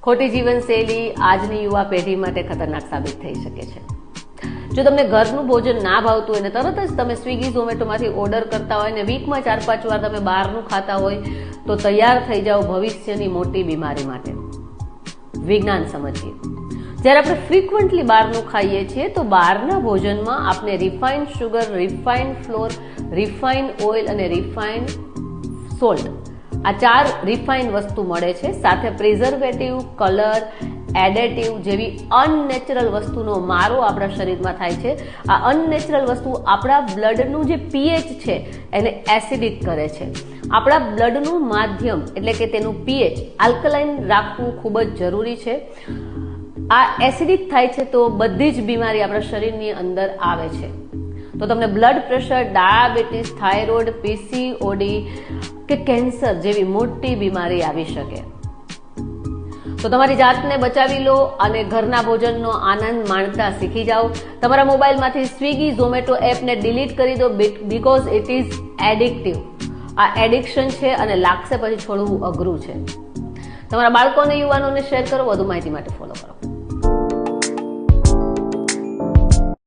ખોટી જીવનશૈલી આજની યુવા પેઢી માટે ખતરનાક સાબિત થઈ શકે છે. જો તમને ઘરનું ભોજન ના ભાવતું હોય ને તરત જ તમે સ્વિગી ઝોમેટોમાંથી ઓર્ડર કરતા હોય ને વીકમાં 4-5 વાર તમે બહારનું ખાતા હોય તો તૈયાર થઈ જાઓ ભવિષ્યની મોટી બીમારી માટે. વિજ્ઞાન સમજીએ. જ્યારે આપણે ફ્રીક્વન્ટલી બહારનું ખાઈએ છીએ તો બહારના ભોજનમાં આપણે refined sugar, refined floor, refined oil અને રિફાઇન્ડ સોલ્ટ, આ 4 રિફાઇન્ડ વસ્તુ મળે છે. સાથે પ્રિઝર્વેટિવ, કલર, એડેટિવ જેવી અનનેચરલ વસ્તુનો મારો આપણા શરીરમાં થાય છે. આ અનનેચરલ વસ્તુ આપણા બ્લડનું જે પીએચ છે એને એસિડિક કરે છે. આપણા બ્લડનું માધ્યમ એટલે કે તેનું પીએચ આલ્કલાઇન રાખવું ખૂબ જ જરૂરી છે. આ એસિડિક થાય છે તો બધી જ બીમારી આપણા શરીરની અંદર આવે છે. તો તમને blood pressure, diabetes, thyroid, PCOD કે કેન્સર જેવી મોટી બીમારી આવી શકે. તો તમારી જાતને બચાવી લો અને ઘરના ભોજનનો આનંદ માણતા શીખી જાઓ. તમારા મોબાઈલમાંથી સ્વિગી ઝોમેટો એપને ડિલીટ કરી દો બીકોઝ ઇટ ઇઝ એડિક્ટિવ. આ એડિક્શન છે અને લાગશે પછી છોડવું અઘરું છે. તમારા બાળકોને, યુવાનોને શેર કરો. વધુ માહિતી માટે ફોલો કરો.